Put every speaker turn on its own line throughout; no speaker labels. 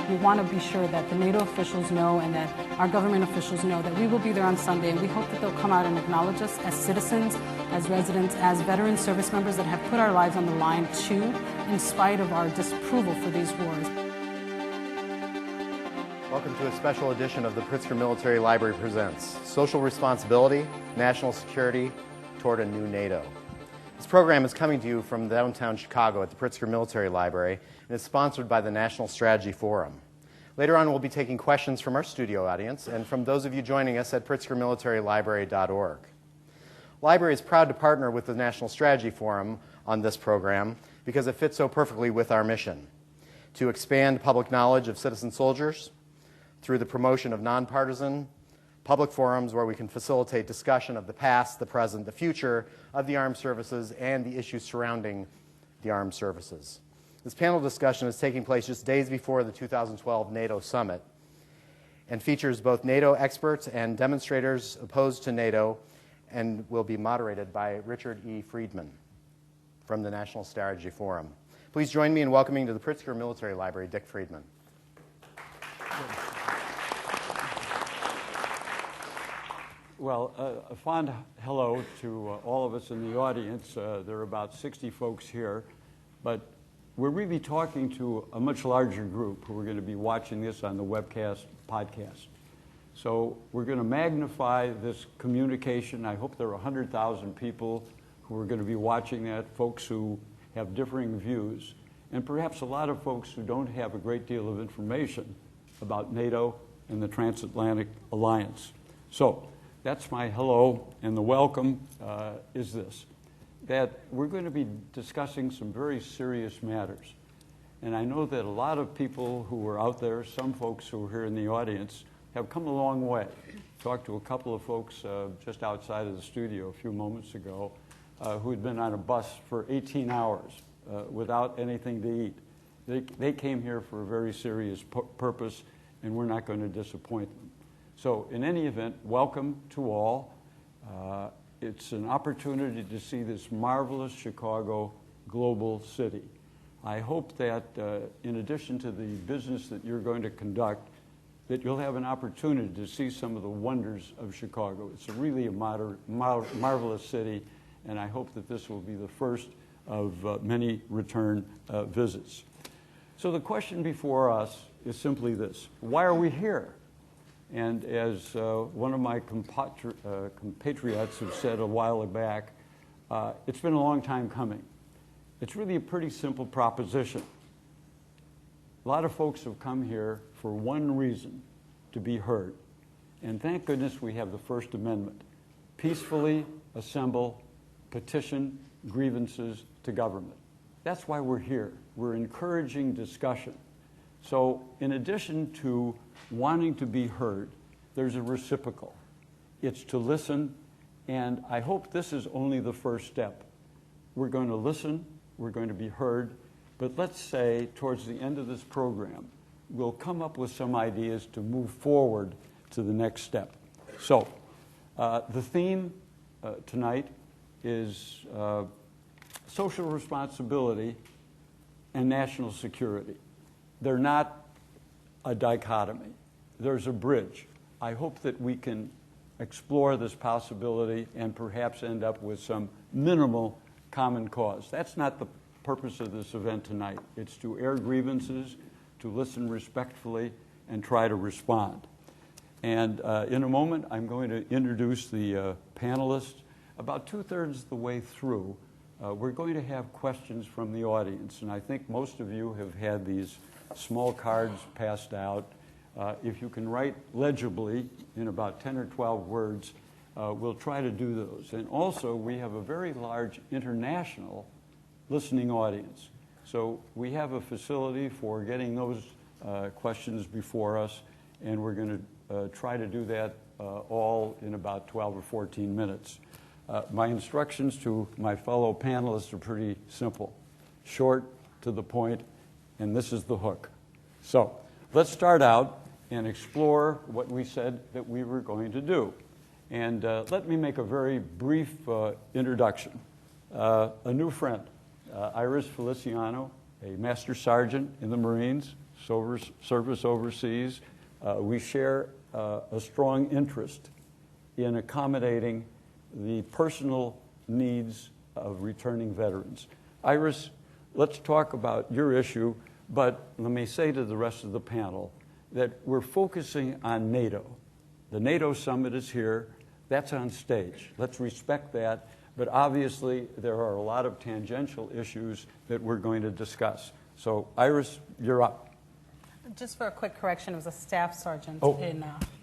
We want to be sure that the NATO officials know and that our government officials know that we will be there on Sunday, and we hope that they'll come out and acknowledge us as citizens, as residents, as veteran service members that have put our lives on the line too, in spite of our disapproval for these wars.
Welcome to a special edition of the Pritzker Military Library Presents Social Responsibility, National Security Toward a New NATO. This program is coming to you from downtown Chicago at the Pritzker Military Library and is sponsored by the National Strategy Forum. Later on, we'll be taking questions from our studio audience and from those of you joining us at pritzkermilitarylibrary.org. Library is proud to partner with the National Strategy Forum on this program because it fits so perfectly with our mission to expand public knowledge of citizen soldiers through the promotion of nonpartisan public forums where we can facilitate discussion of the past, the present, the future of the armed services and the issues surrounding the armed services. This panel discussion is taking place just days before the 2012 NATO summit and features both NATO experts and demonstrators opposed to NATO and will be moderated by Richard E. Friedman from the National Strategy Forum. Please join me in welcoming to the Pritzker Military Library, Dick Friedman.
Well, a fond hello to all of us in the audience. There are about 60 folks here, but we're really talking to a much larger group who are going to be watching this on the webcast podcast. So we're going to magnify this communication. I hope there are 100,000 people who are going to be watching that, folks who have differing views, and perhaps a lot of folks who don't have a great deal of information about NATO and the Transatlantic Alliance. So that's my hello, and the welcome is this, that we're going to be discussing some very serious matters. And I know that a lot of people who are out there, some folks who are here in the audience, have come a long way. Talked to a couple of folks just outside of the studio a few moments ago who had been on a bus for 18 hours without anything to eat. They came here for a very serious purpose, and we're not going to disappoint them. So in any event, welcome to all. It's an opportunity to see this marvelous Chicago global city. I hope that in addition to the business that you're going to conduct, that you'll have an opportunity to see some of the wonders of Chicago. It's really a marvelous city, and I hope that this will be the first of many return visits. So the question before us is simply this: why are we here? And as one of my compatriots who said a while back, it's been a long time coming. It's really a pretty simple proposition. A lot of folks have come here for one reason: to be heard. And thank goodness we have the First Amendment. Peacefully assemble, petition grievances to government. That's why we're here. We're encouraging discussion. So in addition to wanting to be heard, there's a reciprocal. It's to listen, and I hope this is only the first step. We're going to listen, we're going to be heard, but let's say towards the end of this program, we'll come up with some ideas to move forward to the next step. So the theme tonight is social responsibility and national security. They're not a dichotomy. There's a bridge. I hope that we can explore this possibility and perhaps end up with some minimal common cause. That's not the purpose of this event tonight. It's to air grievances, to listen respectfully, and try to respond. And in a moment, I'm going to introduce the panelists. About 2/3 of the way through, we're going to have questions from the audience. And I think most of you have had these small cards passed out. If you can write legibly in about 10 or 12 words, we'll try to do those. And also, we have a very large international listening audience. So we have a facility for getting those questions before us, and we're going to try to do that all in about 12 or 14 minutes. My instructions to my fellow panelists are pretty simple: short, to the point, and this is the hook. So let's start out and explore what we said that we were going to do. And let me make a very brief introduction. A new friend, Iris Feliciano, a Master Sergeant in the Marines, service overseas. We share a strong interest in accommodating the personal needs of returning veterans. Iris, let's talk about your issue, but let me say to the rest of the panel that we're focusing on NATO. The NATO summit is here. That's on stage. Let's respect that. But obviously, there are a lot of tangential issues that we're going to discuss. So, Iris, you're up.
Just for a quick correction, it was a staff sergeant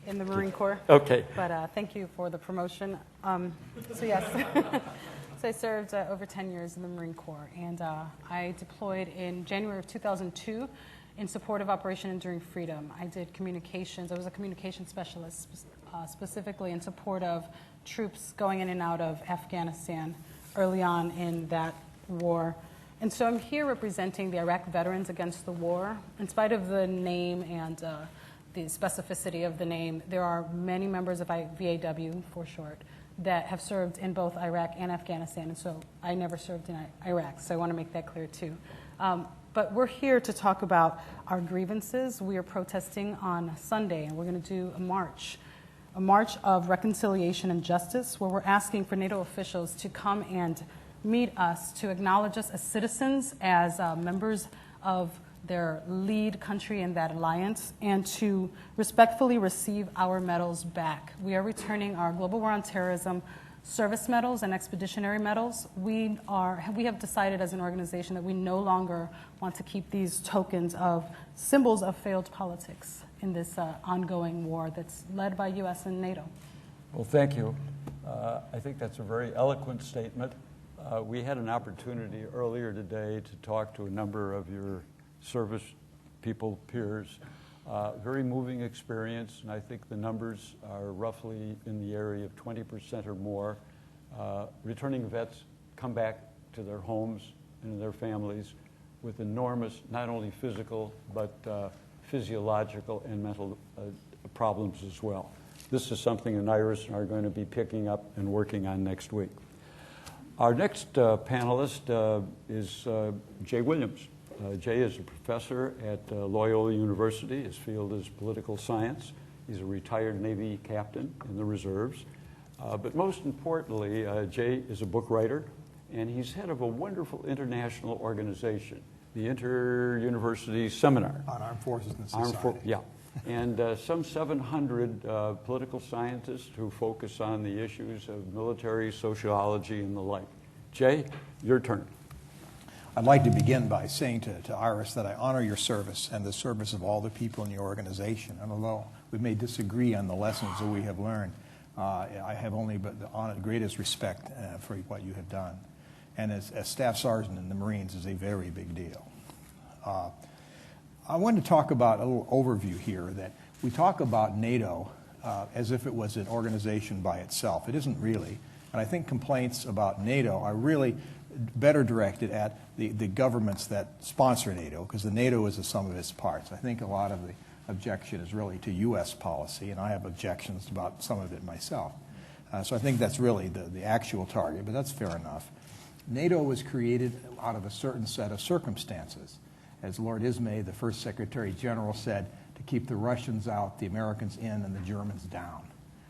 in the Marine Corps.
Okay.
But thank you for the promotion. So yes, so I served over 10 years in the Marine Corps, and I deployed in January of 2002 in support of Operation Enduring Freedom. I did communications. I was a communications specialist, specifically in support of troops going in and out of Afghanistan early on in that war. And so I'm here representing the Iraq Veterans Against the War. In spite of the name and the specificity of the name, there are many members of VAW, for short, that have served in both Iraq and Afghanistan. And so I never served in Iraq, so I want to make that clear too. But we're here to talk about our grievances. We are protesting on Sunday, and we're going to do a march of reconciliation and justice, where we're asking for NATO officials to come and meet us, to acknowledge us as citizens, as members of their lead country in that alliance, and to respectfully receive our medals back. We are returning our Global War on Terrorism service medals and expeditionary medals. We have decided as an organization that we no longer want to keep these tokens of symbols of failed politics in this ongoing war that's led by U.S. and NATO.
Well, thank you. I think that's a very eloquent statement. We had an opportunity earlier today to talk to a number of your service people, peers. Very moving experience, and I think the numbers are roughly in the area of 20% or more. Returning vets come back to their homes and their families with enormous, not only physical, but physiological and mental problems as well. This is something that Iris are going to be picking up and working on next week. Our next panelist is Jay Williams. Jay is a professor at Loyola University. His field is political science. He's a retired Navy captain in the reserves. But most importantly, Jay is a book writer, and he's head of a wonderful international organization, the Inter-University Seminar.
On Armed Forces and Society.
Yeah. And some 700 political scientists who focus on the issues of military, sociology, and the like. Jay, your turn.
I'd like to begin by saying to Iris that I honor your service and the service of all the people in your organization. And although we may disagree on the lessons that we have learned, I have only but the greatest respect for what you have done. And as Staff Sergeant in the Marines is a very big deal. I want to talk about a little overview here, that we talk about NATO as if it was an organization by itself. It isn't really. And I think complaints about NATO are really better directed at the governments that sponsor NATO, because the NATO is the sum of its parts. I think a lot of the objection is really to U.S. policy, and I have objections about some of it myself. So I think that's really the actual target, but that's fair enough. NATO was created out of a certain set of circumstances. As Lord Ismay, the first Secretary General, said, to keep the Russians out, the Americans in, and the Germans down.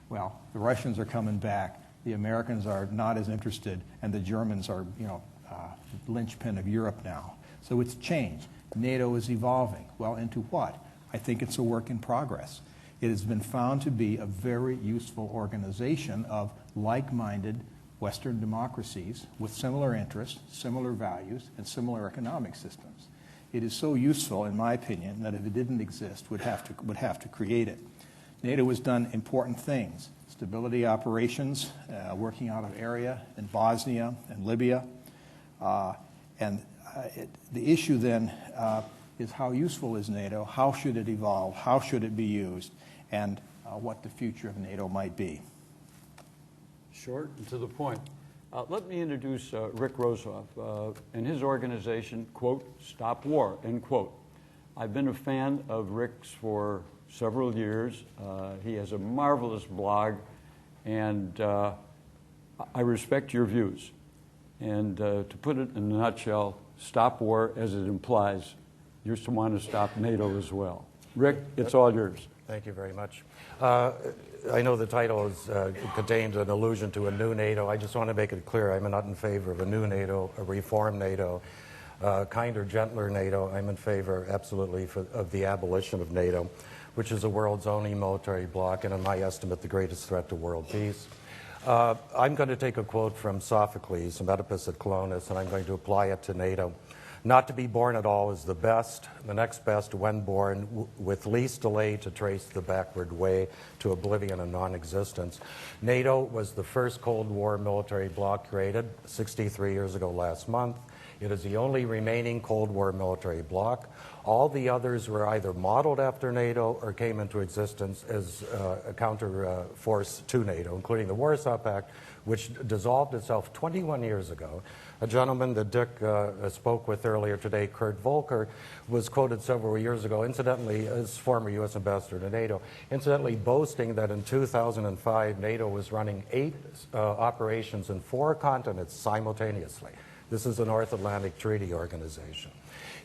Well, the Russians are coming back. The Americans are not as interested, and the Germans are, linchpin of Europe now. So it's changed. NATO is evolving. Well, into what? I think it's a work in progress. It has been found to be a very useful organization of like-minded Western democracies with similar interests, similar values, and similar economic systems. It is so useful, in my opinion, that if it didn't exist, would have to create it. NATO has done important things. Stability operations, working out of area in Bosnia and Libya. The issue then is how useful is NATO, how should it evolve, how should it be used, and what the future of NATO might be.
Short and to the point. Let me introduce Rick Rozoff and his organization, quote, Stop War, end quote. I've been a fan of Rick's for several years. He has a marvelous blog, And I respect your views. And to put it in a nutshell, stop war, as it implies, you want to stop NATO as well. Rick, it's all yours.
Thank you very much. I know the title contains an allusion to a new NATO. I just want to make it clear I'm not in favor of a new NATO, a reformed NATO, kinder, gentler NATO. I'm in favor, absolutely, of the abolition of NATO, which is the world's only military bloc, and in my estimate, the greatest threat to world peace. I'm going to take a quote from Sophocles, Oedipus at Colonus, and I'm going to apply it to NATO. Not to be born at all is the best, the next best when born, with least delay to trace the backward way to oblivion and non-existence. NATO was the first Cold War military bloc created 63 years ago last month. It is the only remaining Cold War military bloc. All the others were either modeled after NATO or came into existence as a counter force to NATO, including the Warsaw Pact, which dissolved itself 21 years ago. A gentleman that Dick spoke with earlier today, Kurt Volker, was quoted several years ago, incidentally, as former U.S. ambassador to NATO, incidentally boasting that in 2005, NATO was running 8 operations in 4 continents simultaneously. This is the North Atlantic Treaty Organization.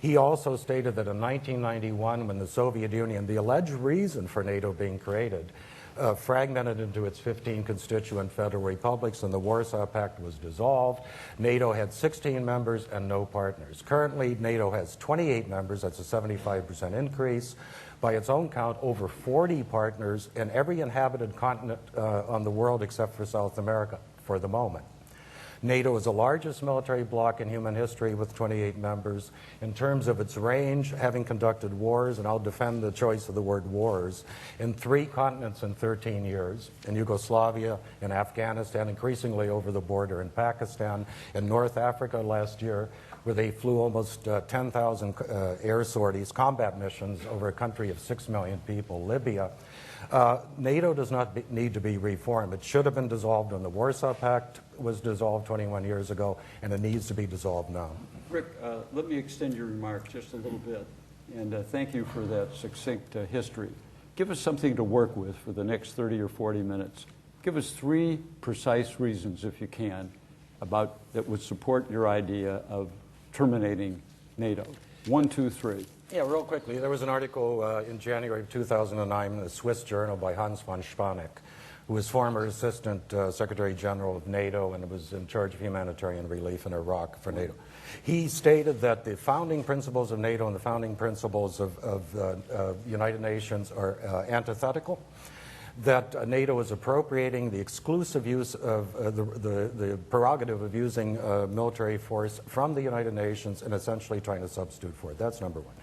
He also stated that in 1991, when the Soviet Union, the alleged reason for NATO being created, fragmented into its 15 constituent federal republics and the Warsaw Pact was dissolved, NATO had 16 members and no partners. Currently, NATO has 28 members. That's a 75% increase. By its own count, over 40 partners in every inhabited continent on the world except for South America for the moment. NATO is the largest military bloc in human history with 28 members. In terms of its range, having conducted wars, and I'll defend the choice of the word wars, in 3 continents in 13 years, in Yugoslavia, in Afghanistan, increasingly over the border in Pakistan, in North Africa last year, where they flew almost 10,000 air sorties, combat missions over a country of 6 million people, Libya. NATO does not need to be reformed. It should have been dissolved when the Warsaw Pact was dissolved 21 years ago, and it needs to be dissolved now.
Rick, let me extend your remarks just a little bit, and thank you for that succinct history. Give us something to work with for the next 30 or 40 minutes. Give us 3 precise reasons, if you can, that would support your idea of terminating NATO. 1, 2, 3.
Yeah, real quickly. There was an article in January of 2009 in a Swiss journal by Hans von Spaneck, who was former Assistant Secretary General of NATO and was in charge of humanitarian relief in Iraq for NATO. He stated that the founding principles of NATO and the founding principles of United Nations are antithetical, that NATO is appropriating the exclusive use of the prerogative of using military force from the United Nations and essentially trying to substitute for it. That's number 1.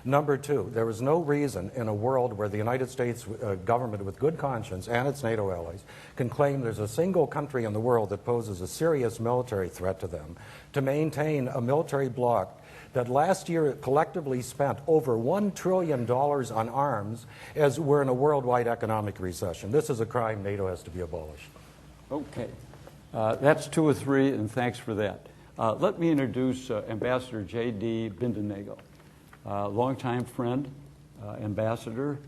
Number 2, there is no reason in a world where the United States government with good conscience and its NATO allies can claim there's a single country in the world that poses a serious military threat to them to maintain a military bloc that last year collectively spent over $1 trillion on arms as we're in a worldwide economic recession. This is a crime. NATO has to be abolished.
Okay. That's 2 or 3, and thanks for that. Let me introduce Ambassador J.D. Bindenagel. Longtime friend, ambassador,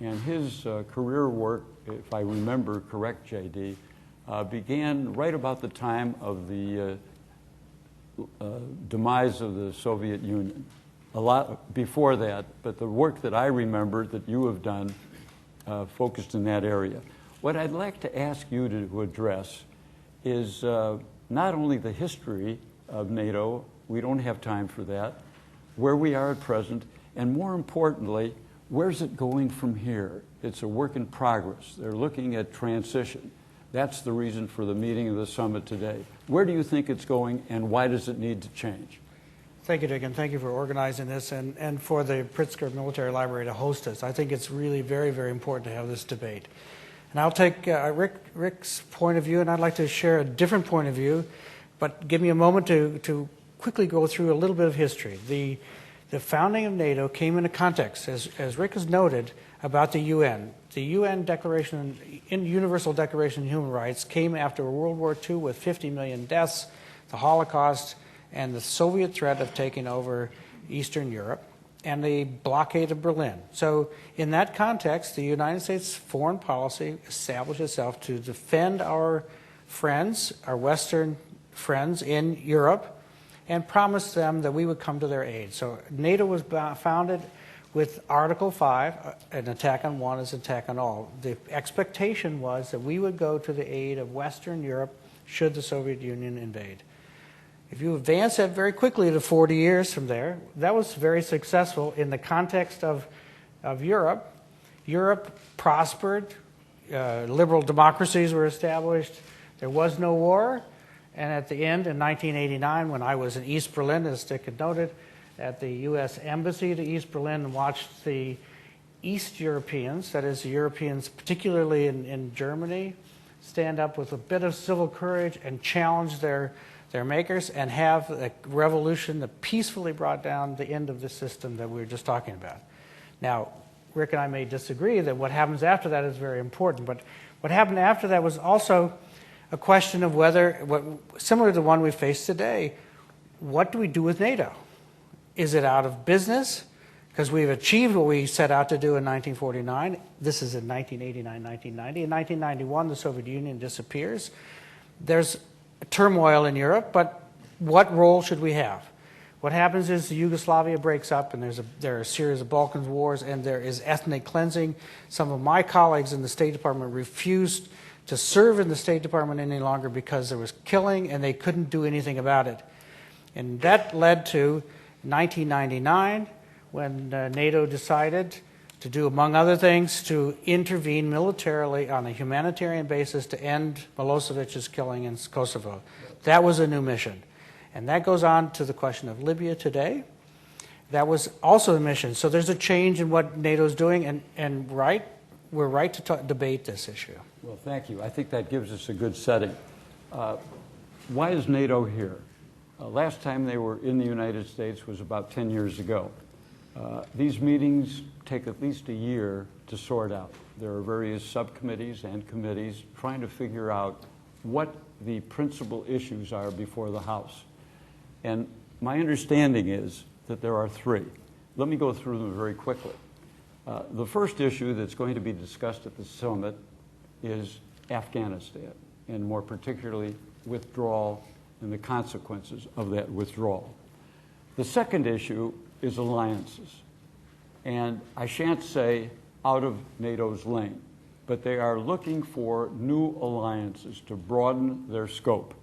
and his career work, if I remember correct, J.D., began right about the time of the demise of the Soviet Union. A lot before that, but the work that I remember that you have done focused in that area. What I'd like to ask you to address is not only the history of NATO, we don't have time for that, where we are at present, and more importantly, where's it going from here? It's a work in progress. They're looking at transition. That's the reason for the meeting of the summit today. Where do you think it's going, and why does it need to change?
Thank you, Dick, and thank you for organizing this and for the Pritzker Military Library to host us. I think it's really very, very important to have this debate. And I'll take Rick's point of view, and I'd like to share a different point of view, but give me a moment to quickly go through a little bit of history. The founding of NATO came in a context, as Rick has noted, about the UN. The UN Declaration, Universal Declaration of Human Rights, came after World War II with 50 million deaths, the Holocaust, and the Soviet threat of taking over Eastern Europe. and the blockade of Berlin. So in that context, the United States foreign policy established itself to defend our friends, our Western friends in Europe, and promised them that we would come to their aid. So NATO was founded with Article 5, an attack on one is an attack on all. The expectation was that we would go to the aid of Western Europe should the Soviet Union invade. If you advance that very quickly to 40 years from there, that was very successful in the context of Europe. Europe prospered, liberal democracies were established, there was no war, and at the end, in 1989, when I was in East Berlin, as Dick had noted, at the U.S. Embassy to East Berlin, and watched the East Europeans, that is the Europeans particularly in Germany, stand up with a bit of civil courage and challenge their makers and have a revolution that peacefully brought down the end of the system that we were just talking about. Now, Rick and I may disagree that what happens after that is very important, but what happened after that was also a question of whether, similar to the one we face today, what do we do with NATO? Is it out of business? Because we've achieved what we set out to do in 1949. This is in 1989, 1990. In 1991, the Soviet Union disappears. There's turmoil in Europe, but what role should we have? What happens is the Yugoslavia breaks up, and there are a series of Balkan wars, and there is ethnic cleansing. Some of my colleagues in the State Department refused to serve in the State Department any longer because there was killing, and they couldn't do anything about it. And that led to 1999, when NATO decided to do, among other things, to intervene militarily on a humanitarian basis to end Milosevic's killing in Kosovo. That was a new mission. And that goes on to the question of Libya today. That was also a mission. So there's a change in what NATO's doing, and we're right to debate this issue.
Well, thank you. I think that gives us a good setting. Why is NATO here? Last time they were in the United States was about 10 years ago. These meetings take at least a year to sort out. There are various subcommittees and committees trying to figure out what the principal issues are before the House. And my understanding is that there are three. Let me go through them very quickly. The first issue that's going to be discussed at the summit is Afghanistan, and more particularly withdrawal and the consequences of that withdrawal. The second issue is alliances. And I shan't say out of NATO's lane, but they are looking for new alliances to broaden their scope.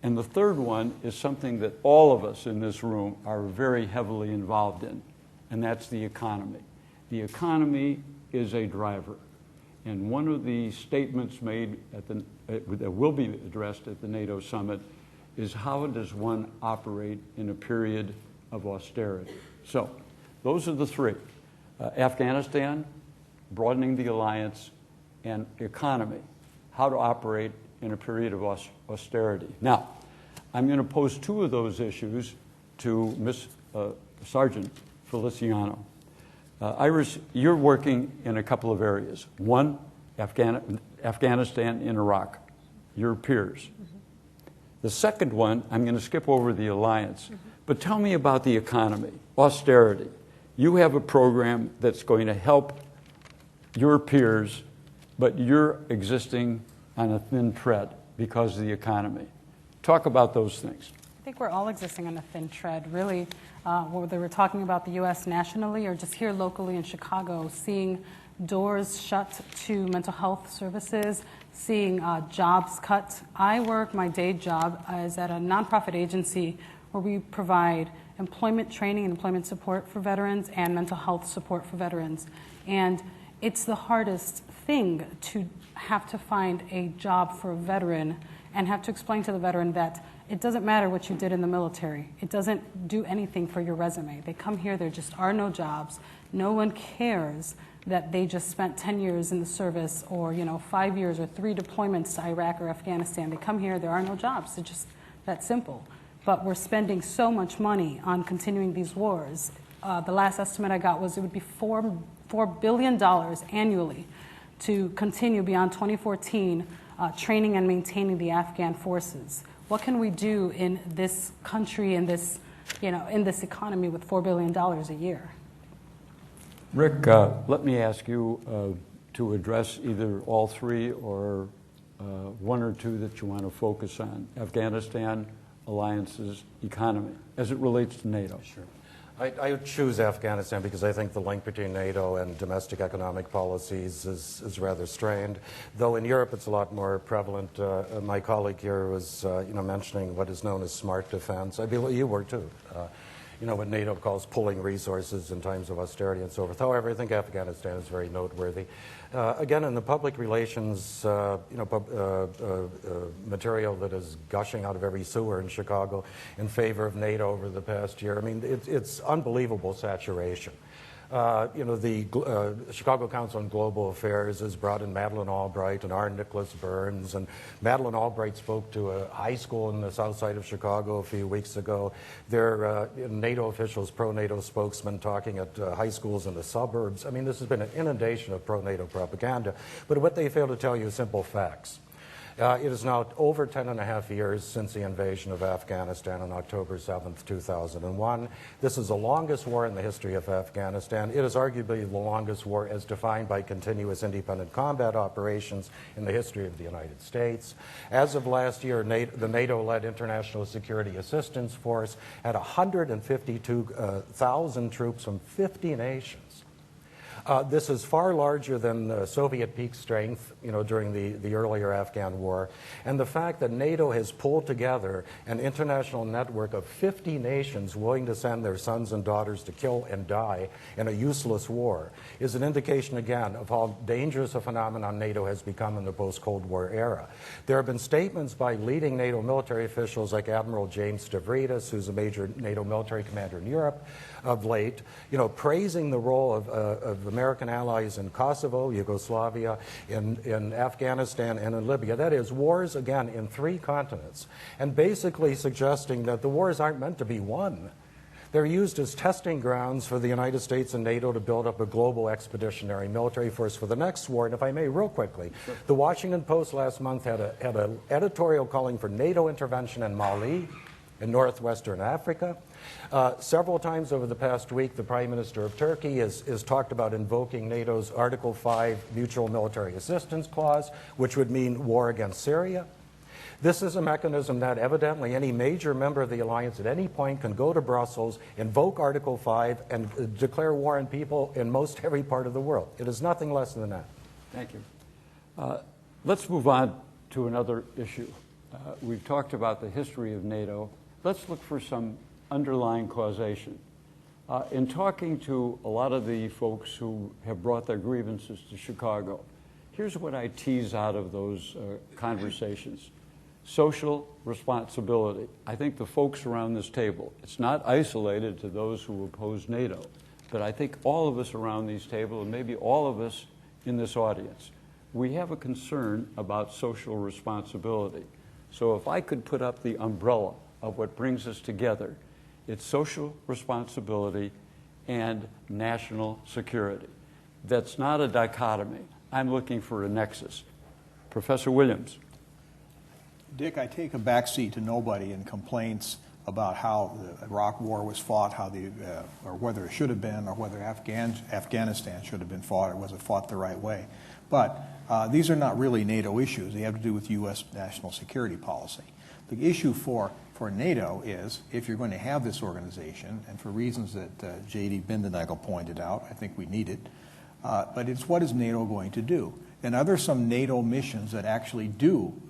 And the third one is something that all of us in this room are very heavily involved in, and that's the economy. The economy is a driver. And one of the statements made that will be addressed at the NATO summit is how does one operate in a period of austerity? So those are the three. Afghanistan, broadening the alliance, and economy, how to operate in a period of austerity. Now, I'm going to pose two of those issues to Ms. Sergeant Feliciano. Iris, you're working in a couple of areas. One, Afghanistan and Iraq, your peers. The second one, I'm going to skip over the alliance, but tell me about the economy, austerity. You have a program that's going to help your peers, but you're existing on a thin thread because of the economy. Talk about those things.
I think we're all existing on a thin thread, really, whether we're talking about the U.S. nationally or just here locally in Chicago, seeing doors shut to mental health services, seeing jobs cut. My day job is at a nonprofit agency where we provide employment training and employment support for veterans and mental health support for veterans. And it's the hardest thing to have to find a job for a veteran and have to explain to the veteran that it doesn't matter what you did in the military. It doesn't do anything for your resume. They come here, there just are no jobs. No one cares that they just spent 10 years in the service or 5 years or 3 deployments to Iraq or Afghanistan. They come here, there are no jobs. It's just that simple. But we're spending so much money on continuing these wars. The last estimate I got was it would be $4 billion annually to continue beyond 2014 training and maintaining the Afghan forces. What can we do in this country, in this economy with $4 billion a year?
Rick, let me ask you to address either all three or one or two that you want to focus on: Afghanistan, alliances, economy, as it relates to NATO.
Sure. I would choose Afghanistan because I think the link between NATO and domestic economic policies is rather strained. Though in Europe it's a lot more prevalent. My colleague here was mentioning what is known as smart defense. I believe you were too. What NATO calls pulling resources in times of austerity and so forth. However, I think Afghanistan is very noteworthy. Again, in the public relations material that is gushing out of every sewer in Chicago in favor of NATO over the past year, I mean, it's unbelievable saturation. The Chicago Council on Global Affairs has brought in Madeleine Albright and R. Nicholas Burns, and Madeleine Albright spoke to a high school in the south side of Chicago a few weeks ago. There are NATO officials, pro-NATO spokesmen talking at high schools in the suburbs. I mean, this has been an inundation of pro-NATO propaganda, but what they fail to tell you is simple facts. It is now over 10 and a half years since the invasion of Afghanistan on October 7th, 2001. This is the longest war in the history of Afghanistan. It is arguably the longest war as defined by continuous independent combat operations in the history of the United States. As of last year, the NATO-led International Security Assistance Force had 152,000 troops from 50 nations. This is far larger than the Soviet peak strength, during the earlier Afghan war. And the fact that NATO has pulled together an international network of 50 nations willing to send their sons and daughters to kill and die in a useless war is an indication, again, of how dangerous a phenomenon NATO has become in the post-Cold War era. There have been statements by leading NATO military officials like Admiral James Stavridis, who's a major NATO military commander in Europe, of late, praising the role of American allies in Kosovo, Yugoslavia, in Afghanistan, and in Libya. That is, wars, again, in 3 continents, and basically suggesting that the wars aren't meant to be won. They're used as testing grounds for the United States and NATO to build up a global expeditionary military force for the next war. And if I may, real quickly, the Washington Post last month had an editorial calling for NATO intervention in Mali, in northwestern Africa. Several times over the past week, the Prime Minister of Turkey has talked about invoking NATO's Article 5 Mutual Military Assistance Clause, which would mean war against Syria. This is a mechanism that evidently any major member of the alliance at any point can go to Brussels, invoke Article 5, and declare war on people in most every part of the world. It is nothing less than that.
Thank you. Let's move on to another issue. We've talked about the history of NATO. Let's look for some underlying causation. In talking to a lot of the folks who have brought their grievances to Chicago, here's what I tease out of those conversations. Social responsibility. I think the folks around this table, it's not isolated to those who oppose NATO, but I think all of us around these tables, and maybe all of us in this audience, we have a concern about social responsibility. So if I could put up the umbrella of what brings us together, it's social responsibility and national security. That's not a dichotomy. I'm looking for a nexus. Professor Williams.
Dick, I take a backseat to nobody in complaints about how the Iraq War was fought, or whether it should have been, or whether Afghanistan should have been fought, or was it fought the right way. But these are not really NATO issues. They have to do with U.S. national security policy. The issue for NATO is, if you're going to have this organization, and for reasons that J.D. Bindernagel pointed out, I think we need it, but it's what is NATO going to do? And are there some NATO missions that actually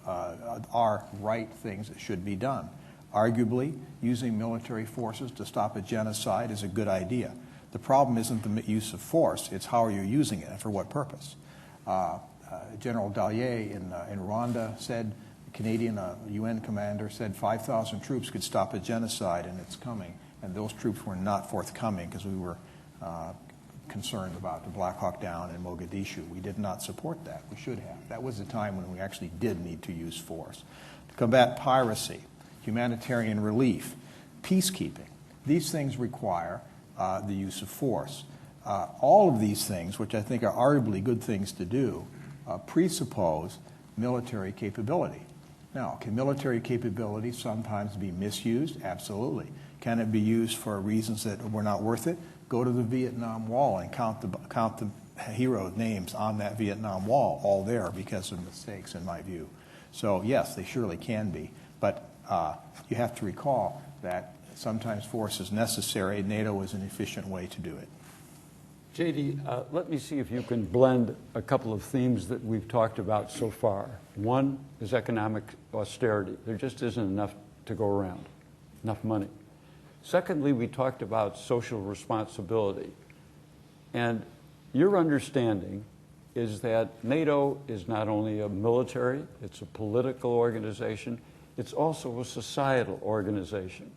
are right things that should be done? Arguably, using military forces to stop a genocide is a good idea. The problem isn't the use of force, it's how are you using it and for what purpose. General Dallier in Rwanda said, Canadian UN commander said 5,000 troops could stop a genocide, and it's coming. And those troops were not forthcoming because we were concerned about the Black Hawk Down in Mogadishu. We did not support that. We should have. That was the time when we actually did need to use force. To combat piracy, humanitarian relief, peacekeeping, these things require the use of force. All of these things, which I think are arguably good things to do, presuppose military capability. Now, can military capability sometimes be misused? Absolutely. Can it be used for reasons that were not worth it? Go to the Vietnam Wall and count the hero names on that Vietnam Wall, all there because of mistakes, in my view. So yes, they surely can be, but you have to recall that sometimes force is necessary. NATO is an efficient way to do it.
JD, let me see if you can blend a couple of themes that we've talked about so far. One is economic austerity. There just isn't enough to go around, enough money. Secondly, we talked about social responsibility. And your understanding is that NATO is not only a military, it's a political organization, it's also a societal organization.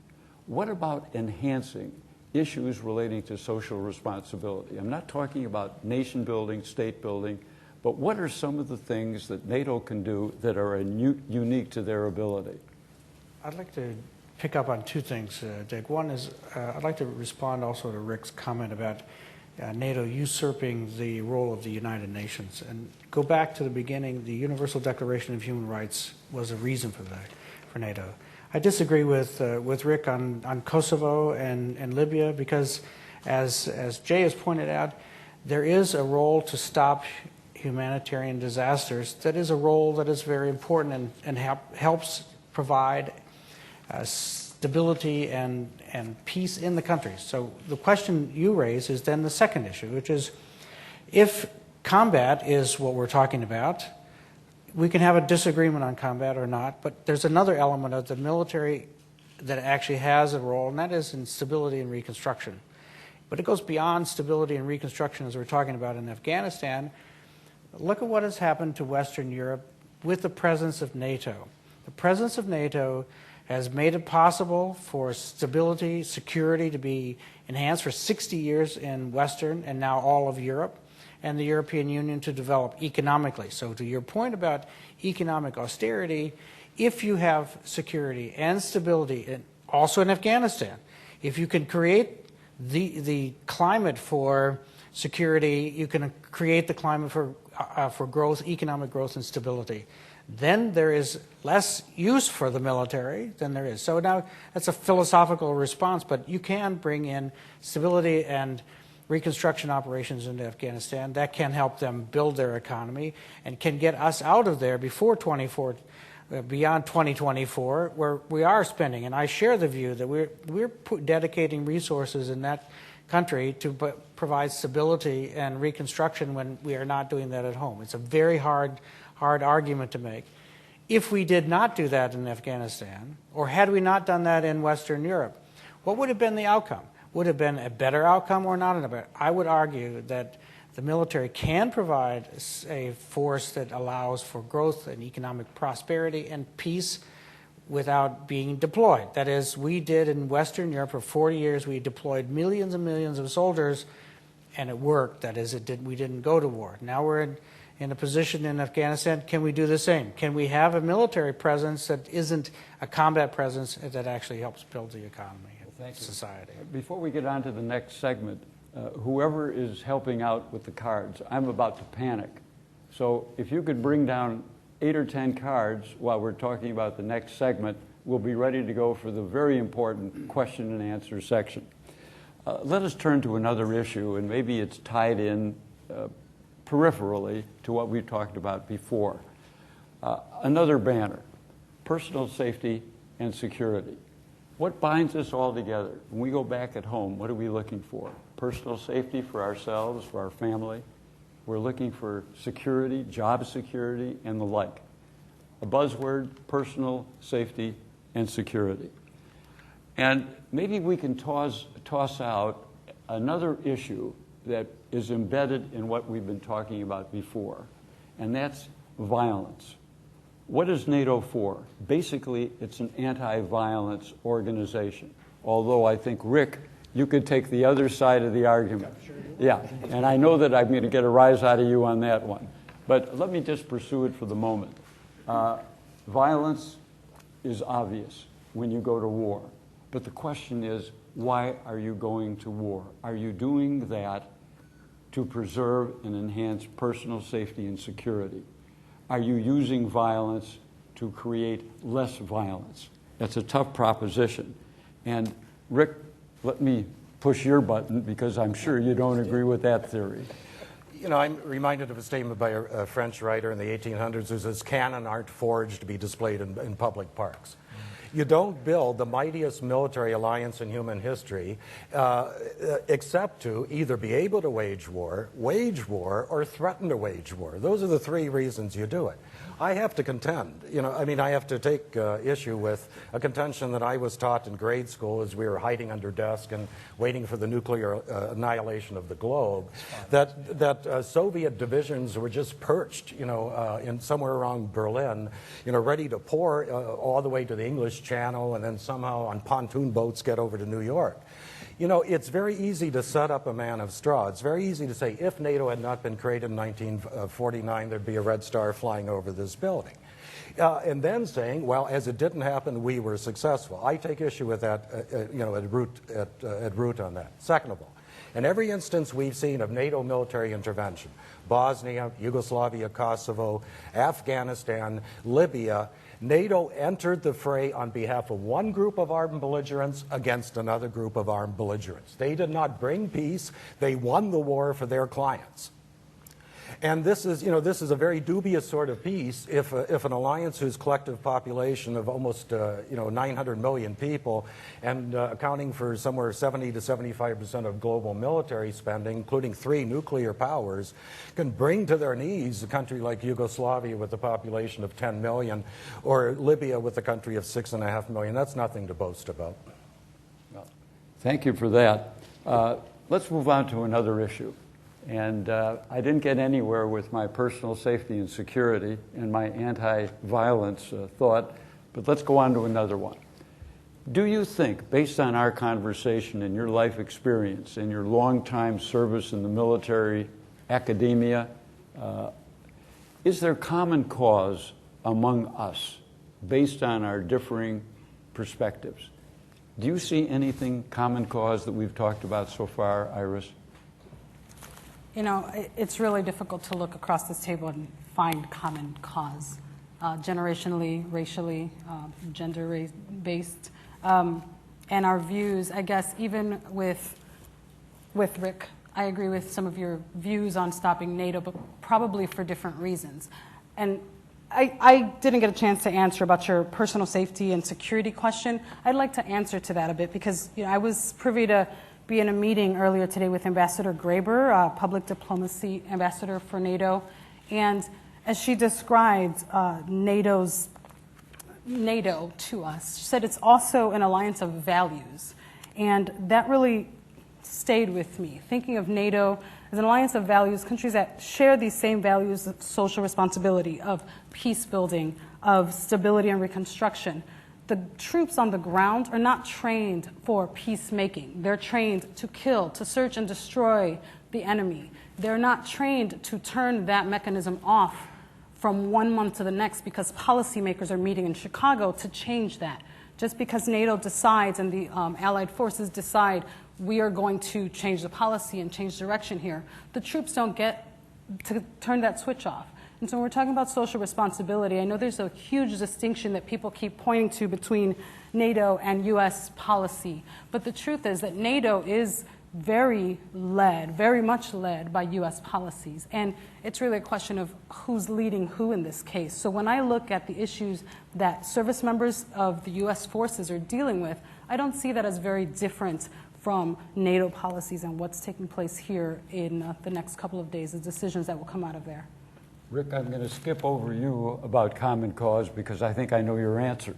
What about enhancing issues relating to social responsibility? I'm not talking about nation building, state building, but what are some of the things that NATO can do that are unique to their ability?
I'd like to pick up on two things, Dick. One is I'd like to respond also to Rick's comment about NATO usurping the role of the United Nations. And go back to the beginning, the Universal Declaration of Human Rights was a reason for NATO. I disagree with Rick on Kosovo and Libya because, as Jay has pointed out, there is a role to stop humanitarian disasters. That is a role that is very important and helps provide stability and peace in the countries. So the question you raise is then the second issue, which is if combat is what we're talking about, we can have a disagreement on combat or not, but there's another element of the military that actually has a role, and that is in stability and reconstruction. But it goes beyond stability and reconstruction, as we're talking about in Afghanistan. Look at what has happened to Western Europe with the presence of NATO. The presence of NATO has made it possible for stability, security to be enhanced for 60 years in Western and now all of Europe, and the European Union to develop economically. So to your point about economic austerity, if you have security and stability, and also in Afghanistan, if you can create the climate for security, you can create the climate for growth, economic growth and stability, then there is less use for the military than there is. So now that's a philosophical response, but you can bring in stability and reconstruction operations into Afghanistan that can help them build their economy and can get us out of there before beyond 2024, where we are spending. And I share the view that we're dedicating resources in that country to provide stability and reconstruction when we are not doing that at home. It's a very hard argument to make. If we did not do that in Afghanistan, or had we not done that in Western Europe, what would have been the outcome? Would have been a better outcome or not a better? I would argue that the military can provide a force that allows for growth and economic prosperity and peace without being deployed. That is, we did in Western Europe for 40 years, we deployed millions and millions of soldiers, and it worked. That is, we didn't go to war. Now we're in a position in Afghanistan, can we do the same? Can we have a military presence that isn't a combat presence that actually helps build the economy?
Thank you.
Society.
Before we get on to the next segment, whoever is helping out with the cards, I'm about to panic. So if you could bring down 8 or 10 cards while we're talking about the next segment, we'll be ready to go for the very important question and answer section. Let us turn to another issue, and maybe it's tied in peripherally to what we've talked about before. Another banner, personal safety and security. What binds us all together? When we go back at home, what are we looking for? Personal safety for ourselves, for our family. We're looking for security, job security, and the like. A buzzword, personal safety and security. And maybe we can toss out another issue that is embedded in what we've been talking about before, and that's violence. What is NATO for? Basically, it's an anti-violence organization. Although I think, Rick, you could take the other side of the argument. Yeah, and I know that I'm going to get a rise out of you on that one. But let me just pursue it for the moment. Violence is obvious when you go to war. But the question is, why are you going to war? Are you doing that to preserve and enhance personal safety and security? Are you using violence to create less violence? That's a tough proposition. And Rick, let me push your button because I'm sure you don't agree with that theory.
You know, I'm reminded of a statement by a French writer in the 1800s who says, "Cannon aren't forged to be displayed in public parks." You don't build the mightiest military alliance in human history except to either be able to wage war, or threaten to wage war. Those are the three reasons you do it. I have to contend, I have to take issue with a contention that I was taught in grade school as we were hiding under desks and waiting for the nuclear annihilation of the globe, that Soviet divisions were just perched, in somewhere around Berlin, ready to pour all the way to the English Channel and then somehow on pontoon boats get over to New York. It's very easy to set up a man of straw. It's very easy to say, if NATO had not been created in 1949, there'd be a red star flying over this building. And then saying, well, as it didn't happen, we were successful. I take issue with that, at root on that. Second of all, in every instance we've seen of NATO military intervention, Bosnia, Yugoslavia, Kosovo, Afghanistan, Libya, NATO entered the fray on behalf of one group of armed belligerents against another group of armed belligerents. They did not bring peace. They won the war for their clients. And this is a very dubious sort of peace if an alliance whose collective population of almost 900 million people and accounting for somewhere 70 to 75% of global military spending, including 3 nuclear powers, can bring to their knees a country like Yugoslavia with a population of 10 million or Libya with a country of 6.5 million. That's nothing to boast about.
Well, thank you for that. Let's move on to another issue. And I didn't get anywhere with my personal safety and security and my anti-violence thought, but let's go on to another one. Do you think, based on our conversation and your life experience and your long-time service in the military, academia, is there common cause among us based on our differing perspectives? Do you see anything common cause that we've talked about so far, Iris?
It's really difficult to look across this table and find common cause, generationally, racially, gender-based. And our views, I guess, even with Rick, I agree with some of your views on stopping NATO, but probably for different reasons. And I didn't get a chance to answer about your personal safety and security question. I'd like to answer to that a bit because I was privy to be in a meeting earlier today with Ambassador Graber, public diplomacy ambassador for NATO, and as she described NATO to us, she said it's also an alliance of values, and that really stayed with me. Thinking of NATO as an alliance of values, countries that share these same values of social responsibility, of peace building, of stability and reconstruction. The troops on the ground are not trained for peacemaking. They're trained to kill, to search and destroy the enemy. They're not trained to turn that mechanism off from one month to the next because policymakers are meeting in Chicago to change that. Just because NATO decides and the allied forces decide we are going to change the policy and change direction here, the troops don't get to turn that switch off. And so when we're talking about social responsibility, I know there's a huge distinction that people keep pointing to between NATO and U.S. policy. But the truth is that NATO is very much led by U.S. policies. And it's really a question of who's leading who in this case. So when I look at the issues that service members of the U.S. forces are dealing with, I don't see that as very different from NATO policies and what's taking place here in the next couple of days, the decisions that will come out of there.
Rick, I'm going to skip over you about common cause because I think I know your answer.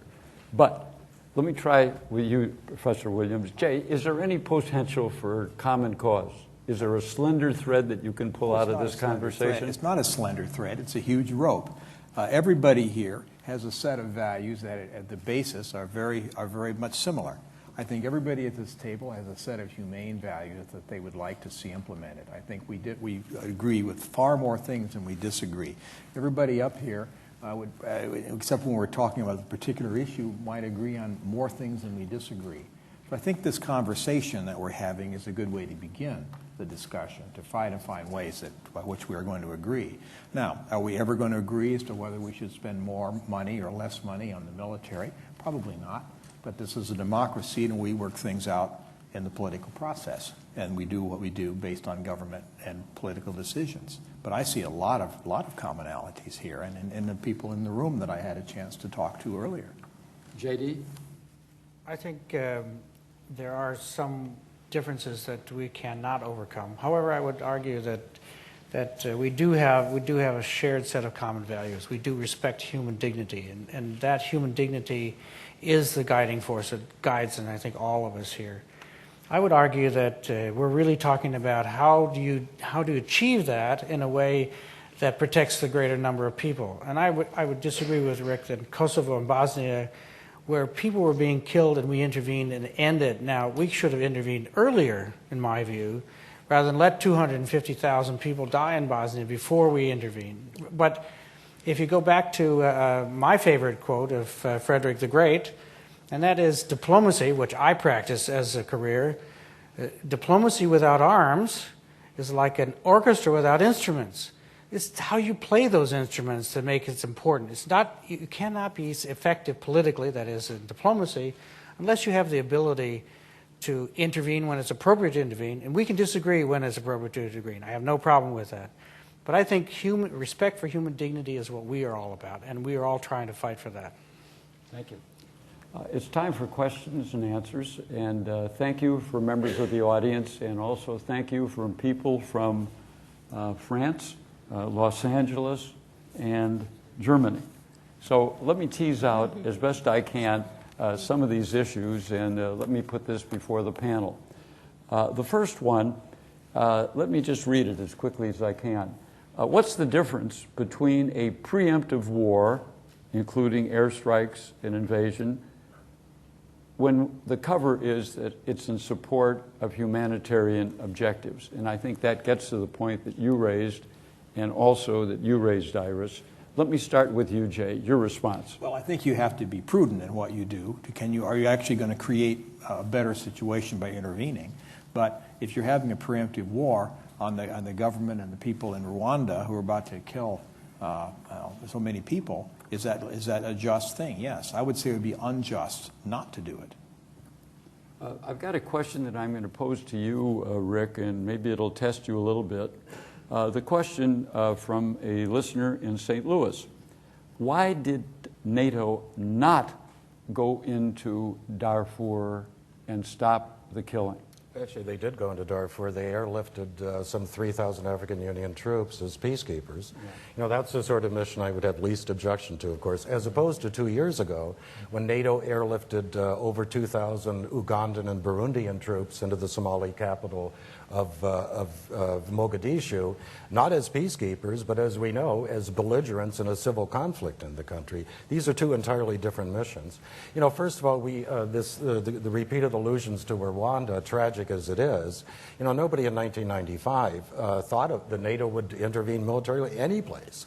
But let me try with you, Professor Williams. Jay, is there any potential for common cause? Is there a slender thread that you can pull out of this conversation?
It's not a slender thread. It's a huge rope. Everybody here has a set of values that at the basis are very much similar. I think everybody at this table has a set of humane values that they would like to see implemented. I think we agree with far more things than we disagree. Everybody up here, except when we're talking about a particular issue, might agree on more things than we disagree. So I think this conversation that we're having is a good way to begin the discussion, to try to find ways by which we are going to agree. Now, are we ever going to agree as to whether we should spend more money or less money on the military? Probably not. But this is a democracy, and we work things out in the political process, and we do what we do based on government and political decisions. But I see a lot of commonalities here, and the people in the room that I had a chance to talk to earlier.
JD?
I think there are some differences that we cannot overcome. However, I would argue that we do have a shared set of common values. We do respect human dignity, and that human dignity is the guiding force that guides, and I think all of us here. I would argue that we're really talking about how do you achieve that in a way that protects the greater number of people. And I would disagree with Rick that Kosovo and Bosnia, where people were being killed and we intervened and ended. Now, we should have intervened earlier, in my view, rather than let 250,000 people die in Bosnia before we intervened. But if you go back to my favorite quote of Frederick the Great, and that is diplomacy, which I practice as a career, diplomacy without arms is like an orchestra without instruments. It's how you play those instruments that make it important. It's not, you cannot be effective politically, that is in diplomacy, unless you have the ability to intervene when it's appropriate to intervene, and we can disagree when it's appropriate to intervene. I have no problem with that. But I think respect for human dignity is what we are all about, and we are all trying to fight for that.
Thank you. It's time for questions and answers, and thank you for members of the audience, and also thank you from people from France, Los Angeles, and Germany. So let me tease out as best I can some of these issues, and let me put this before the panel. The first one, let me just read it as quickly as I can. What's the difference between a preemptive war, including airstrikes and invasion, when the cover is that it's in support of humanitarian objectives? And I think that gets to the point that you raised, and also that you raised, Iris. Let me start with you, Jay, your response.
Well, I think you have to be prudent in what you do. Are you actually going to create a better situation by intervening? But if you're having a preemptive war on the government and the people in Rwanda who are about to kill so many people, is that a just thing? Yes. I would say it would be unjust not to do it.
I've got a question that I'm going to pose to you, Rick, and maybe it'll test you a little bit. The question from a listener in St. Louis. Why did NATO not go into Darfur and stop the killing?
Actually, they did go into Darfur. They airlifted some 3,000 African Union troops as peacekeepers. Yeah. You know, that's the sort of mission I would have least objection to, of course, as opposed to 2 years ago when NATO airlifted over 2,000 Ugandan and Burundian troops into the Somali capital of Mogadishu, not as peacekeepers, but as we know, as belligerents in a civil conflict in the country. These are two entirely different missions. You know, first of all, the repeated allusions to Rwanda, tragic as it is, you know, nobody in 1995 thought that NATO would intervene militarily any place,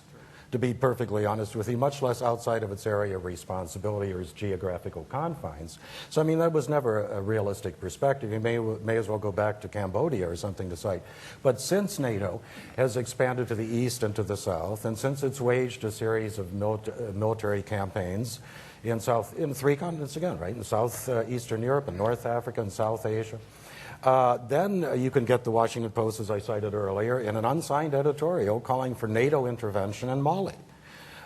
to be perfectly honest with you, much less outside of its area of responsibility or its geographical confines. So, I mean, that was never a realistic perspective. You may as well go back to Cambodia or something to cite. But since NATO has expanded to the east and to the south, and since it's waged a series of military campaigns in three continents again, right? In southeastern Europe and North Africa and South Asia, then you can get the Washington Post, as I cited earlier, in an unsigned editorial calling for NATO intervention in Mali.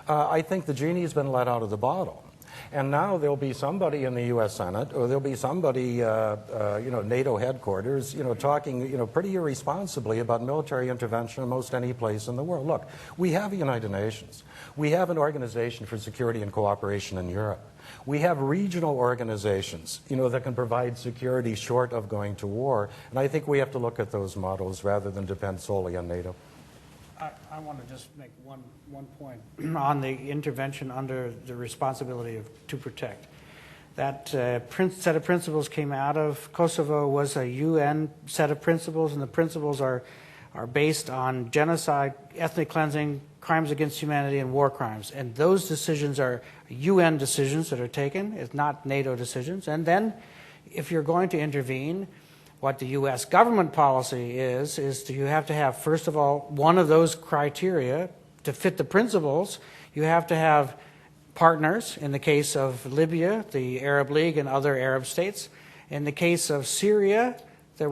I think the genie's been let out of the bottle. And now there'll be somebody in the U.S. Senate, or there'll be somebody, NATO headquarters, talking, pretty irresponsibly about military intervention in most any place in the world. Look, we have the United Nations. We have an Organization for Security and Cooperation in Europe. We have regional organizations, that can provide security short of going to war. And I think we have to look at those models rather than depend solely on NATO.
I want to just make one point on the intervention under the responsibility to protect. That set of principles came out of Kosovo was a UN set of principles, and the principles are based on genocide, ethnic cleansing, crimes against humanity, and war crimes. And those decisions are UN decisions that are taken. It's not NATO decisions. And then if you're going to intervene, what the U.S. government policy is you have to have, first of all, one of those criteria to fit the principles. You have to have partners, in the case of Libya, the Arab League and other Arab states. In the case of Syria, there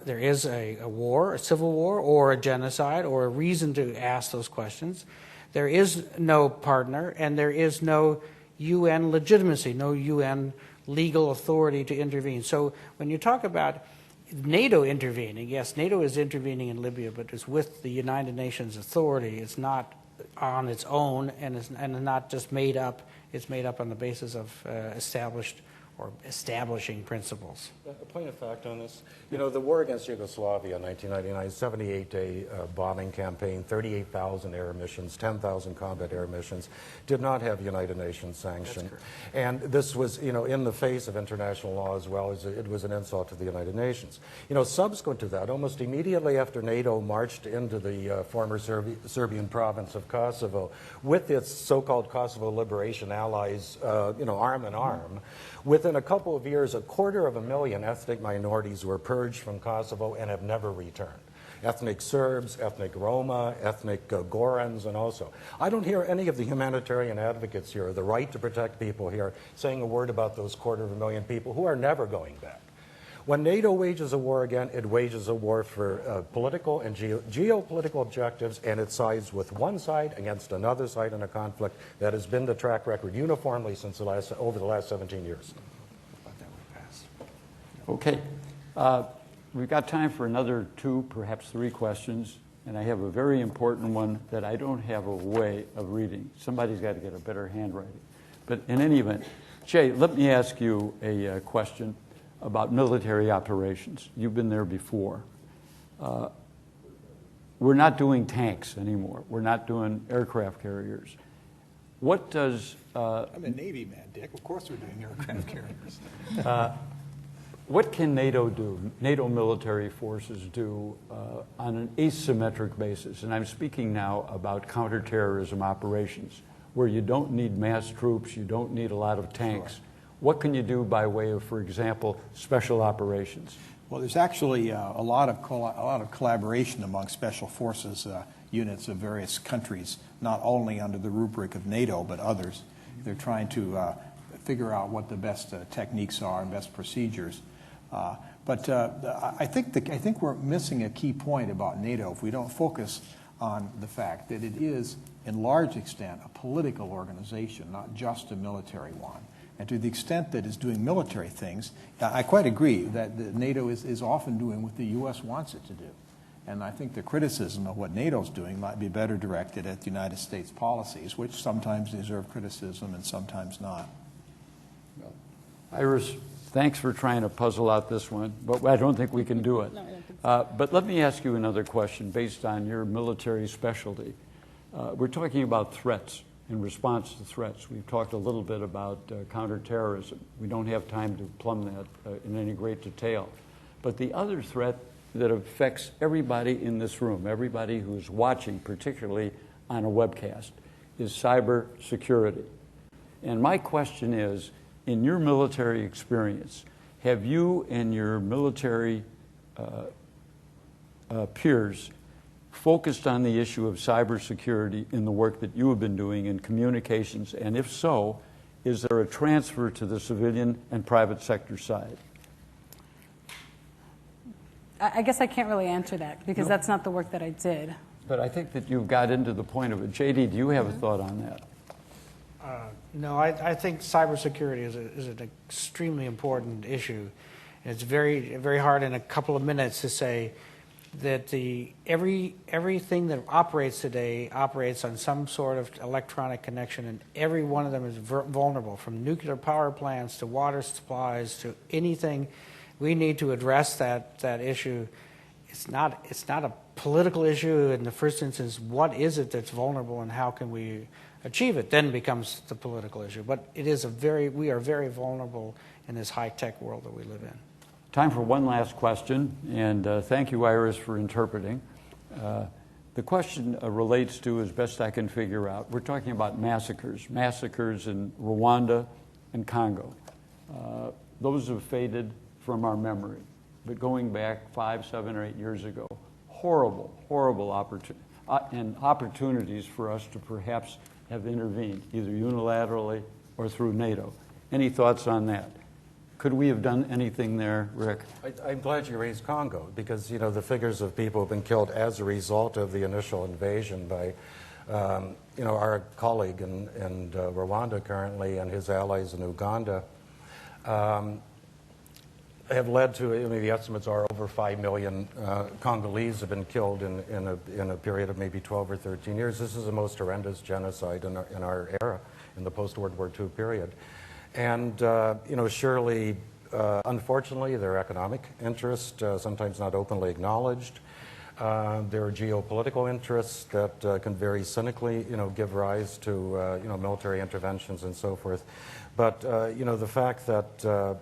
is a war, a civil war, or a genocide, or a reason to ask those questions. There is no partner, and there is no UN legitimacy, no UN legal authority to intervene. So when you talk about NATO intervening, yes, NATO is intervening in Libya, but it's with the United Nations authority. It's not on its own, and it's not just made up. It's made up on the basis of established or establishing principles.
A point of fact on this, you know, the war against Yugoslavia in 1999, 78-day bombing campaign, 38,000 air missions, 10,000 combat air missions, did not have United Nations sanction. And this was, you know, in the face of international law as well as it was an insult to the United Nations. You know, subsequent to that, almost immediately after NATO marched into the former Serbian province of Kosovo with its so-called Kosovo Liberation allies, you know, arm in arm, within a couple of years, 250,000 ethnic minorities were purged from Kosovo and have never returned. Ethnic Serbs, ethnic Roma, ethnic Gorans, and also. I don't hear any of the humanitarian advocates here, the right to protect people here, saying a word about those 250,000 people who are never going back. When NATO wages a war again, it wages a war for political and geopolitical objectives, and it sides with one side against another side in a conflict. That has been the track record uniformly since over the last 17 years.
Okay. We've got time for another 2, perhaps 3 questions, and I have a very important one that I don't have a way of reading. Somebody's got to get a better handwriting. But in any event, Jay, let me ask you a question about military operations. You've been there before. We're not doing tanks anymore. We're not doing aircraft carriers. What does...
I'm a Navy man, Dick. Of course we're doing aircraft carriers.
What can NATO do, NATO military forces do on an asymmetric basis? And I'm speaking now about counterterrorism operations, where you don't need mass troops, you don't need a lot of tanks. Sure. What can you do by way of, for example, special operations?
Well, there's actually a lot of collaboration among special forces units of various countries, not only under the rubric of NATO, but others. They're trying to figure out what the best techniques are and best procedures. But I think we're missing a key point about NATO if we don't focus on the fact that it is, in large extent, a political organization, not just a military one. And to the extent that it's doing military things, I quite agree that NATO is often doing what the U.S. wants it to do. And I think the criticism of what NATO's doing might be better directed at the United States policies, which sometimes deserve criticism and sometimes not.
Iris, thanks for trying to puzzle out this one, but I don't think we can do it.
No, I don't think so.
But let me ask you another question based on your military specialty. We're talking about threats. In response to threats, we've talked a little bit about counterterrorism. We don't have time to plumb that in any great detail. But the other threat that affects everybody in this room, everybody who's watching, particularly on a webcast, is cybersecurity. And my question is, in your military experience, have you and your military peers focused on the issue of cybersecurity in the work that you have been doing in communications? And if so, is there a transfer to the civilian and private sector side?
I guess I can't really answer that because that's not the work that I did.
But I think that you've got into the point of it. JD, do you have a thought on that?
No, I think cybersecurity is an extremely important issue. And it's very, very hard in a couple of minutes to say that everything that operates today operates on some sort of electronic connection, and every one of them is vulnerable, from nuclear power plants to water supplies to anything. We need to address that issue. It's not a political issue in the first instance. What is it that's vulnerable, and how can we achieve it? Then becomes the political issue. But it is we are very vulnerable in this high-tech world that we live in.
Time for one last question, and thank you, Iris, for interpreting. The question relates to, as best I can figure out, we're talking about massacres in Rwanda and Congo. Those have faded from our memory, but going back 5, 7, or 8 years ago, horrible opportunities for us to perhaps have intervened, either unilaterally or through NATO. Any thoughts on that? Could we have done anything there, Rick?
I'm glad you raised Congo because, you know, the figures of people who have been killed as a result of the initial invasion by, you know, our colleague in Rwanda currently and his allies in Uganda have led to, I mean, the estimates are over 5 million Congolese have been killed in a period of maybe 12 or 13 years. This is the most horrendous genocide in our era, in the post-World War II period. And, you know, surely, unfortunately, there are economic interests, sometimes not openly acknowledged. There are geopolitical interests that can very cynically, you know, give rise to, you know, military interventions and so forth. But, you know, the fact that,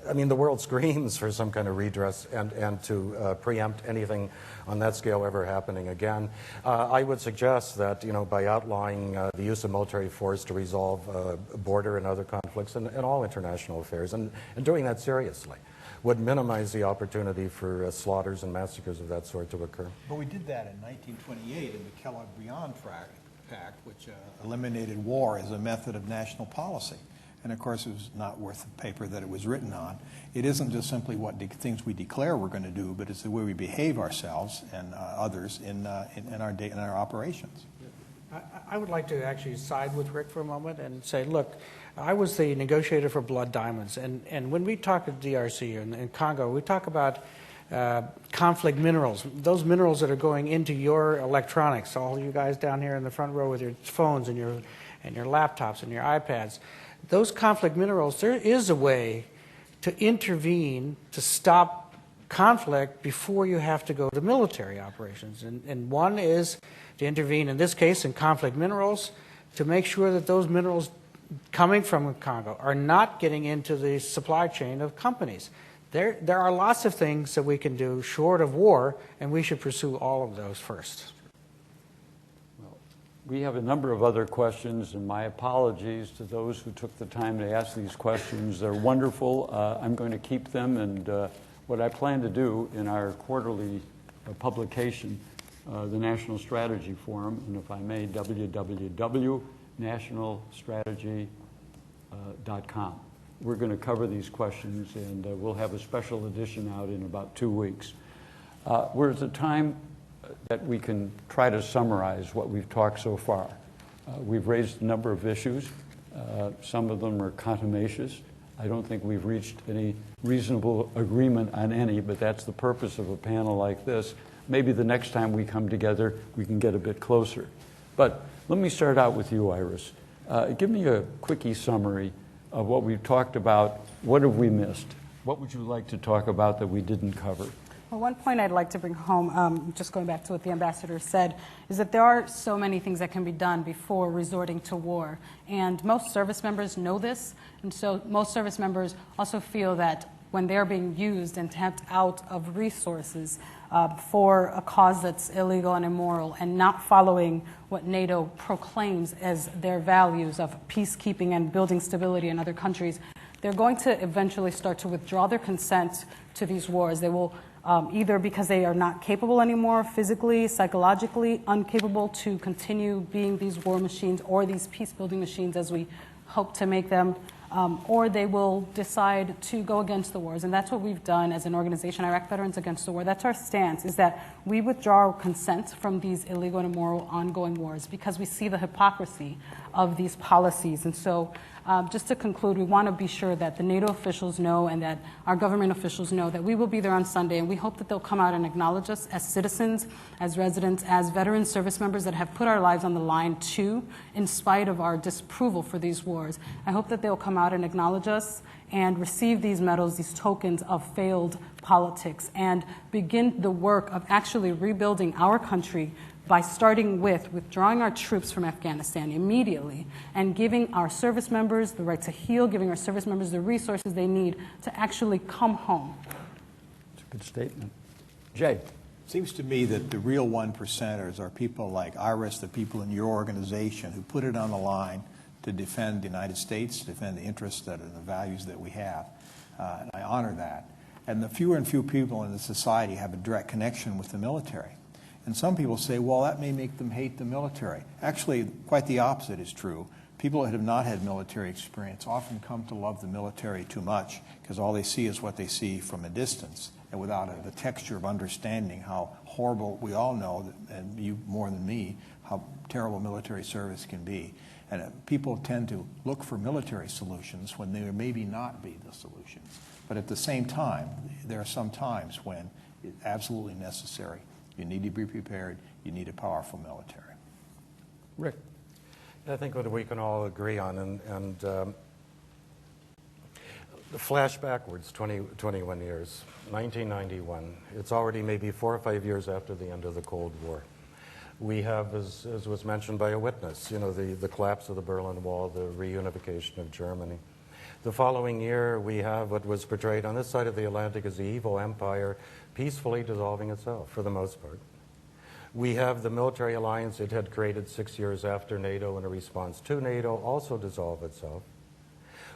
I mean, the world screams for some kind of redress and to preempt anything on that scale ever happening again. I would suggest that, you know, by outlawing the use of military force to resolve border and other conflicts and all international affairs, and doing that seriously, would minimize the opportunity for slaughters and massacres of that sort to occur.
But we did that in 1928 in the Kellogg-Briand Pact, which eliminated war as a method of national policy. And of course, it was not worth the paper that it was written on. It isn't just simply what things we declare we're going to do, but it's the way we behave ourselves and others in our operations.
I would like to actually side with Rick for a moment and say, look, I was the negotiator for blood diamonds, and when we talk at DRC and in Congo, we talk about conflict minerals, those minerals that are going into your electronics, all you guys down here in the front row with your phones and your laptops and your iPads. Those conflict minerals, there is a way to intervene to stop conflict before you have to go to military operations. And one is to intervene, in this case, in conflict minerals, to make sure that those minerals coming from Congo are not getting into the supply chain of companies. There are lots of things that we can do short of war, and we should pursue all of those first.
We have a number of other questions, and my apologies to those who took the time to ask these questions. They're wonderful. I'm going to keep them, and what I plan to do in our quarterly publication, the National Strategy Forum, and if I may, www.nationalstrategy.com. We're going to cover these questions, and we'll have a special edition out in about 2 weeks. We're at the time that we can try to summarize what we've talked so far. We've raised a number of issues. Some of them are contumacious. I don't think we've reached any reasonable agreement on any, but that's the purpose of a panel like this. Maybe the next time we come together, we can get a bit closer. But let me start out with you, Iris. Give me a quickie summary of what we've talked about. What have we missed? What would you like to talk about that we didn't cover?
Well, one point I'd like to bring home, just going back to what the ambassador said, is that there are so many things that can be done before resorting to war. And most service members know this, and so most service members also feel that when they're being used and tapped out of resources for a cause that's illegal and immoral and not following what NATO proclaims as their values of peacekeeping and building stability in other countries, they're going to eventually start to withdraw their consent to these wars. They will either because they are not capable anymore, physically, psychologically, incapable to continue being these war machines or these peace-building machines as we hope to make them, or they will decide to go against the wars. And that's what we've done as an organization, Iraq Veterans Against the War. That's our stance, is that we withdraw our consent from these illegal and immoral ongoing wars because we see the hypocrisy of these policies. And so just to conclude, we want to be sure that the NATO officials know and that our government officials know that we will be there on Sunday, and we hope that they'll come out and acknowledge us as citizens, as residents, as veteran service members that have put our lives on the line too, in spite of our disapproval for these wars. I hope that they'll come out and acknowledge us and receive these medals, these tokens of failed politics, and begin the work of actually rebuilding our country by starting with withdrawing our troops from Afghanistan immediately and giving our service members the right to heal, giving our service members the resources they need to actually come home.
That's a good statement. Jay.
It seems to me that the real 1%ers are people like Iris, the people in your organization who put it on the line to defend the United States, to defend the interests and the values that we have. And I honor that. And the fewer and fewer people in the society have a direct connection with the military. And some people say, well, that may make them hate the military. Actually, quite the opposite is true. People that have not had military experience often come to love the military too much because all they see is what they see from a distance, and without the texture of understanding how horrible, we all know, and you more than me, how terrible military service can be. And people tend to look for military solutions when there maybe not be the solutions. But at the same time, there are some times when it's absolutely necessary. You need to be prepared. You need a powerful military.
Rick.
I think what we can all agree on, and the flash backwards 21 years, 1991. It's already maybe 4 or 5 years after the end of the Cold War. We have, as was mentioned by a witness, the collapse of the Berlin Wall, the reunification of Germany. The following year, we have what was portrayed on this side of the Atlantic as the evil empire peacefully dissolving itself, for the most part. We have the military alliance it had created 6 years after NATO in a response to NATO also dissolve itself.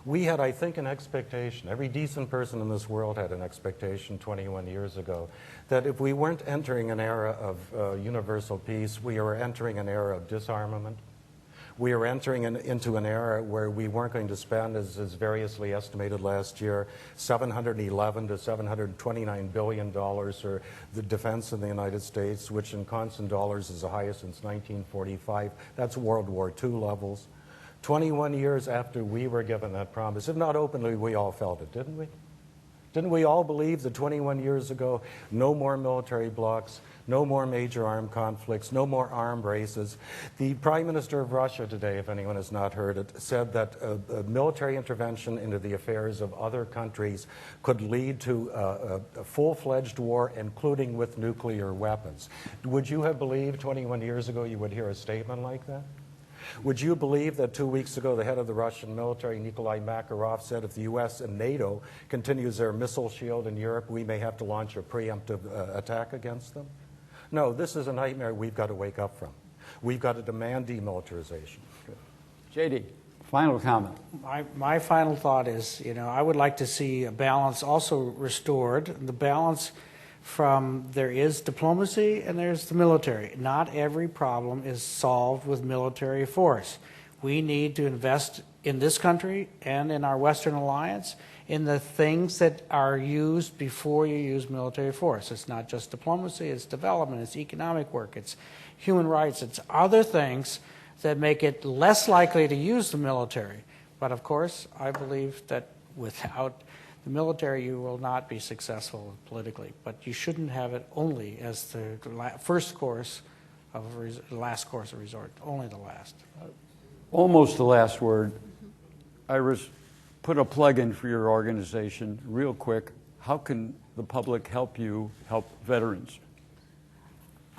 We had, I think, an expectation, every decent person in this world had an expectation 21 years ago, that if we weren't entering an era of universal peace, we were entering an era of disarmament. We were entering into an era where we weren't going to spend, as variously estimated last year, $711 to $729 billion for the defense in the United States, which in constant dollars is the highest since 1945. That's World War II levels. 21 years after we were given that promise, if not openly, we all felt it, didn't we? Didn't we all believe that 21 years ago, no more military blocs, no more major armed conflicts, no more armed races? The Prime Minister of Russia today, if anyone has not heard it, said that a military intervention into the affairs of other countries could lead to a full-fledged war, including with nuclear weapons. Would you have believed 21 years ago you would hear a statement like that? Would you believe that 2 weeks ago the head of the Russian military, Nikolai Makarov, said if the U.S. and NATO continues their missile shield in Europe, we may have to launch a preemptive attack against them? No, this is a nightmare we've got to wake up from. We've got to demand demilitarization.
J.D., final comment.
My final thought is, I would like to see a balance also restored. The balance from there is diplomacy and there's the military. Not every problem is solved with military force. We need to invest in this country and in our Western alliance in the things that are used before you use military force. It's not just diplomacy, it's development, it's economic work, it's human rights, it's other things that make it less likely to use the military. But of course, I believe that without the military, you will not be successful politically, but you shouldn't have it only as the first course of last course of resort, only the last.
Almost the last word. Iris, put a plug in for your organization real quick. How can the public help you help veterans?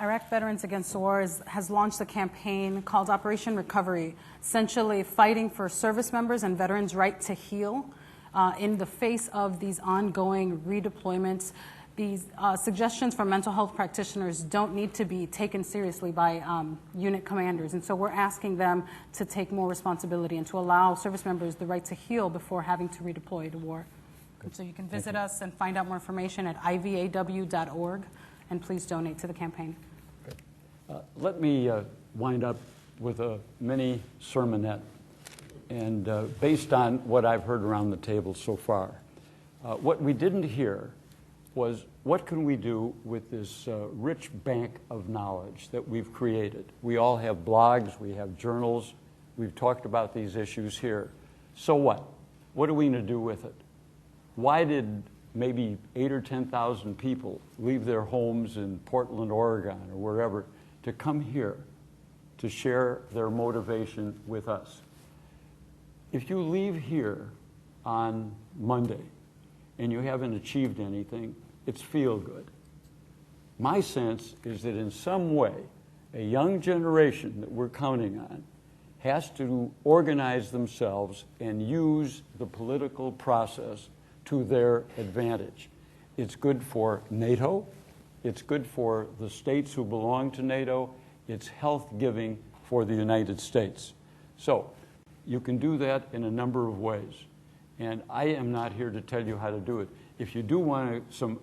Iraq Veterans Against the War has launched a campaign called Operation Recovery, essentially fighting for service members and veterans' right to heal. In the face of these ongoing redeployments, these suggestions from mental health practitioners don't need to be taken seriously by unit commanders. And so we're asking them to take more responsibility and to allow service members the right to heal before having to redeploy to war. And so you can visit us and find out more information at ivaw.org, and please donate to the campaign.
Let me wind up with a mini sermonette. And based on what I've heard around the table so far, what we didn't hear was what can we do with this rich bank of knowledge that we've created. We all have blogs, we have journals, we've talked about these issues here. So what? What are we going to do with it? Why did maybe 8,000 or 10,000 people leave their homes in Portland, Oregon, or wherever to come here to share their motivation with us? If you leave here on Monday and you haven't achieved anything, it's feel good. My sense is that in some way, a young generation that we're counting on has to organize themselves and use the political process to their advantage. It's good for NATO. It's good for the states who belong to NATO. It's health-giving for the United States. So you can do that in a number of ways. And I am not here to tell you how to do it. If you do want some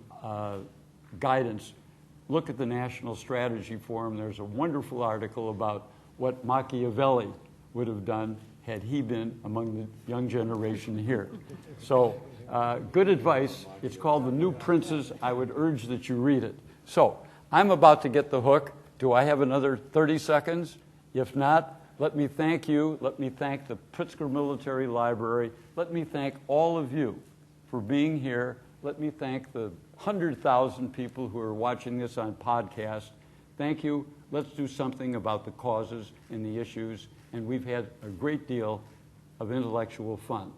guidance, look at the National Strategy Forum. There's a wonderful article about what Machiavelli would have done had he been among the young generation here. So good advice. It's called The New Princes. I would urge that you read it. So I'm about to get the hook. Do I have another 30 seconds? If not, let me thank you. Let me thank the Pritzker Military Library. Let me thank all of you for being here. Let me thank the 100,000 people who are watching this on podcast. Thank you. Let's do something about the causes and the issues. And we've had a great deal of intellectual fun.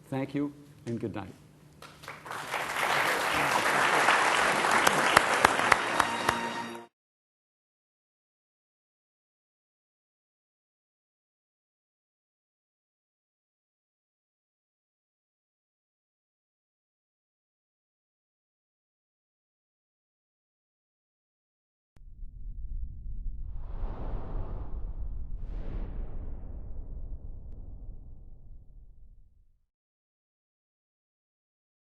Thank you and good night.